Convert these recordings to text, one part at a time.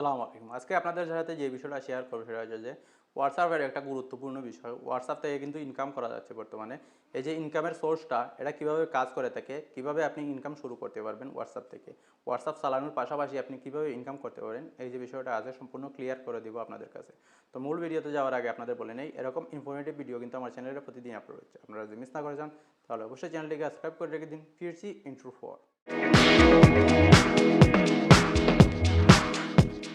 আসসালামু আলাইকুম। আজকে আপনাদের সাথে যে বিষয়টা শেয়ার করব সেটা হচ্ছে যে হোয়াটসঅ্যাপের একটা গুরুত্বপূর্ণ বিষয়। হোয়াটসঅ্যাপ থেকে কিন্তু ইনকাম করা যাচ্ছে বর্তমানে। এই যে ইনকামের সোর্সটা এটা কিভাবে কাজ করে থাকে, কিভাবে আপনি ইনকাম শুরু করতে পারবেন হোয়াটসঅ্যাপ থেকে। হোয়াটসঅ্যাপ চালানোর পাশাপাশি আপনি কিভাবে ইনকাম করতে পারেন এই যে বিষয়টা আজকে সম্পূর্ণ ক্লিয়ার করে দিব আপনাদের কাছে। তো মূল ভিডিওতে যাওয়ার আগে আপনাদের বলে নেই এরকম ইনফরমেটিভ ভিডিও কিন্তু আমার চ্যানেলে প্রতিদিন আপলোড হচ্ছে। আপনারা যদি মিস না করে যান তাহলে অবশ্যই চ্যানেলটিকে সাবস্ক্রাইব করে রেখে দিন। ফিরছি ইন্ট্রো 4।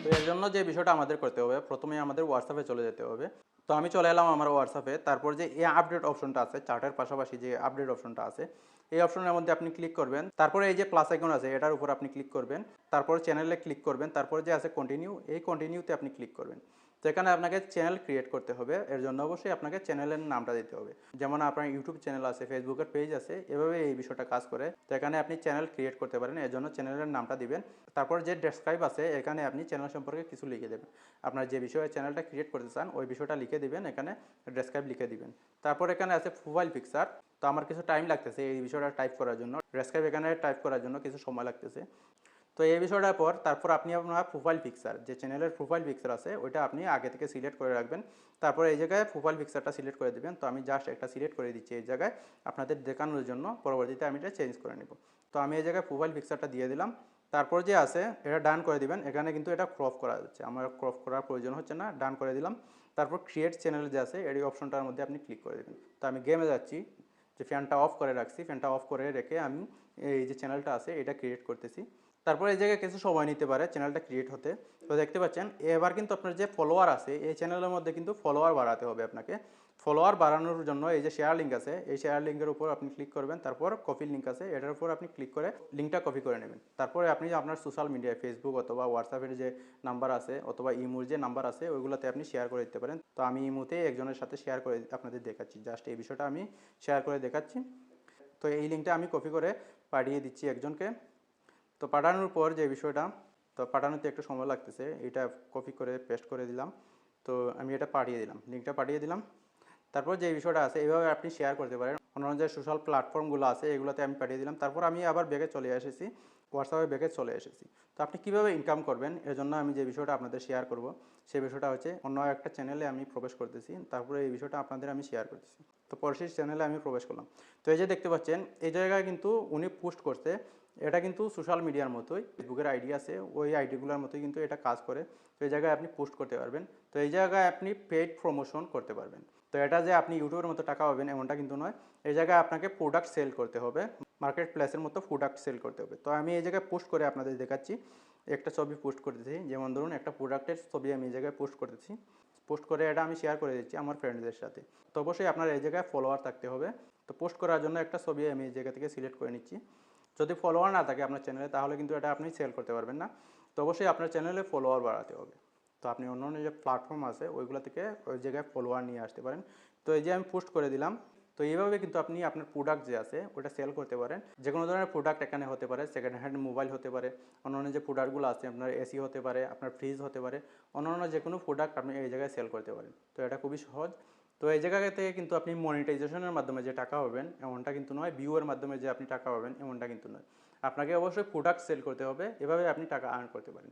তো এর জন্য যে বিষয়টা আমাদের করতে হবে প্রথমে আমাদের হোয়াটসঅ্যাপে চলে যেতে হবে। তো আমি চলে এলাম আমার হোয়াটসঅ্যাপে। তারপর যে এই আপডেট অপশনটা আছে চার্টের পাশাপাশি যে আপডেট অপশনটা আছে এই অপশনের মধ্যে আপনি ক্লিক করবেন। তারপরে এই যে প্লাস আইকন আছে এটার উপর আপনি ক্লিক করবেন। তারপর চ্যানেলে ক্লিক করবেন। তারপর যে আছে কন্টিনিউ এই কন্টিনিউতে আপনি ক্লিক করবেন। তো এখানে আপনাকে চ্যানেল ক্রিয়েট করতে হবে। এর জন্য অবশ্যই আপনাকে চ্যানেলের নামটা দিতে হবে। যেমন আপনার ইউটিউব চ্যানেল আছে, ফেসবুকের পেজ আছে, এভাবে এই বিষয়টা কাজ করে। তো এখানে আপনি চ্যানেল ক্রিয়েট করতে পারেন। এর জন্য চ্যানেলের নামটা দিবেন। তারপর যে ডেসক্রাইব আছে এখানে আপনি চ্যানেল সম্পর্কে কিছু লিখে দেবেন। আপনার যে বিষয়ে চ্যানেলটা ক্রিয়েট করতে চান ওই বিষয়টা লিখে দিবেন, এখানে ডেসক্রাইব লিখে দিবেন। তারপর এখানে আছে প্রোফাইল পিকচার। তো আমার কিছু টাইম লাগতেছে এই বিষয়টা টাইপ করার জন্য। ডেসক্রাইব এখানে টাইপ করার জন্য কিছু সময় লাগতেছে। তো এই বিষয়টার পর তারপর আপনি আপনার প্রোফাইল পিকচার যে চ্যানেলের প্রোফাইল পিকচার আছে ওইটা আপনি আগে থেকে সিলেক্ট করে রাখবেন। তারপর এই জায়গায় প্রোফাইল পিকচারটা সিলেক্ট করে দেবেন। তো আমি জাস্ট একটা সিলেক্ট করে দিচ্ছি এই জায়গায় আপনাদের দেখানোর জন্য, পরবর্তীতে আমি এটা চেঞ্জ করে নেব। তো আমি এই জায়গায় প্রোফাইল পিকচারটা দিয়ে দিলাম। তারপর যে আছে এটা ডান করে দিবেন। এখানে কিন্তু এটা ক্রপ করা যাচ্ছে, আমার ক্রপ করার প্রয়োজন হচ্ছে না, ডান করে দিলাম। তারপর ক্রিয়েট চ্যানেল যে আছে এই অপশনটার মধ্যে আপনি ক্লিক করে দেবেন। তো আমি গেমে যাচ্ছি, যে ফ্যানটা অফ করে রাখছি, ফ্যানটা অফ করে রেখে আমি এই যে চ্যানেলটা আছে এটা ক্রিয়েট করতেছি। তারপরে এই জায়গায় কিছু সময় নিতে পারে চ্যানেলটা ক্রিয়েট হতে। তো দেখতে পাচ্ছেন এবার কিন্তু আপনার যে ফলোয়ার আছে এই চ্যানেলের মধ্যে কিন্তু ফলোয়ার বাড়াতে হবে আপনাকে। ফলোয়ার বাড়ানোর জন্য এই যে শেয়ার লিঙ্ক আছে এই শেয়ার লিঙ্কের উপর আপনি ক্লিক করবেন। তারপর কপি লিঙ্ক আছে এটার উপর আপনি ক্লিক করে লিঙ্কটা কপি করে নেবেন। তারপরে আপনি আপনার সোশ্যাল মিডিয়ায় ফেসবুক অথবা হোয়াটসঅ্যাপের যে নাম্বার আছে অথবা ইমোর যে নাম্বার আছে ওইগুলোতে আপনি শেয়ার করে দিতে পারেন। তো আমি ইমোতে একজনের সাথে শেয়ার করে আপনাদের দেখাচ্ছি, জাস্ট এই বিষয়টা আমি শেয়ার করে দেখাচ্ছি। তো এই লিঙ্কটা আমি কপি করে পাঠিয়ে দিচ্ছি একজনকে। তো পাঠানোর পর যে বিষয়টা, তো পাঠানোতে একটু সময় লাগতেছে, এটা কপি করে পেস্ট করে দিলাম। তো আমি এটা পাঠিয়ে দিলাম, লিঙ্কটা পাঠিয়ে দিলাম। তারপর যে বিষয়টা আছে এইভাবে আপনি শেয়ার করতে পারেন। অন্যান্য যে সোশ্যাল প্ল্যাটফর্মগুলো আছে এগুলোতে আমি পাঠিয়ে দিলাম। তারপর আমি আবার ব্যাকে চলে এসেছি, হোয়াটসঅ্যাপে ব্যাকে চলে এসেছি। তো আপনি কীভাবে ইনকাম করবেন এর জন্য আমি যে বিষয়টা আপনাদের শেয়ার করব সেই বিষয়টা হচ্ছে অন্য একটা চ্যানেলে আমি প্রবেশ করতেছি। তারপরে এই বিষয়টা আপনাদের আমি শেয়ার করতেছি। তো পরশেষ চ্যানেলে আমি প্রবেশ করলাম। তো এই যে দেখতে পাচ্ছেন এই জায়গায় কিন্তু উনি পোস্ট করছে, এটা কিন্তু সোশ্যাল মিডিয়ার মতোই, ফেসবুকের আইডি আছে ওই আইডিগুলোর মতোই কিন্তু এটা কাজ করে। তো এই জায়গায় আপনি পোস্ট করতে পারবেন। তো এই জায়গায় আপনি পেইড প্রমোশন করতে পারবেন। তো এটা যে আপনি ইউটিউবের মতো টাকা পাবেন এমনটা কিন্তু নয়। এই জায়গায় আপনাকে প্রোডাক্ট সেল করতে হবে, মার্কেট প্লেসের মতো প্রোডাক্ট সেল করতে হবে। তো আমি এই জায়গায় পোস্ট করে আপনাদের দেখাচ্ছি, একটা ছবি পোস্ট করতেছি। যেমন ধরুন একটা প্রোডাক্টের ছবি আমি এই জায়গায় পোস্ট করতেছি। পোস্ট করে এটা আমি শেয়ার করে দিচ্ছি আমার ফ্রেন্ডদের সাথে। তো অবশ্যই আপনার এই জায়গায় ফলোয়ার থাকতে হবে। তো পোস্ট করার জন্য একটা ছবি আমি এই জায়গা থেকে সিলেক্ট করে নিচ্ছি। যদি ফলোয়ার না থাকে আপনার চ্যানেলে তাহলে কিন্তু এটা আপনি সেল করতে পারবেন না। তো অবশ্যই আপনার চ্যানেলে ফলোয়ার বাড়াতে হবে। তো আপনি অন্য অন্য যে প্ল্যাটফর্ম আছে ওইগুলো থেকে ওই জায়গায় ফলোয়ার নিয়ে আসতে পারেন। তো এই যে আমি পোস্ট করে দিলাম। তো এইভাবে কিন্তু আপনি আপনার প্রোডাক্ট যে আছে ওটা সেল করতে পারেন। যে কোনো ধরনের প্রোডাক্ট এখানে হতে পারে, সেকেন্ড হ্যান্ড মোবাইল হতে পারে, অন্যান্য যে প্রোডাক্টগুলো আছে আপনার এসি হতে পারে, আপনার ফ্রিজ হতে পারে, অন্যান্য যে কোনো প্রোডাক্ট আপনি এই জায়গায় সেল করতে পারেন। তো এটা খুবই সহজ। তো এই জায়গা থেকে কিন্তু আপনি মনিটাইজেশনের মাধ্যমে যে টাকা পাবেন এমনটা কিন্তু নয়, ভিউয়ের মাধ্যমে যে আপনি টাকা পাবেন এমনটা কিন্তু নয়। আপনাকে অবশ্যই প্রোডাক্ট সেল করতে হবে, এভাবে আপনি টাকা আর্ন করতে পারেন।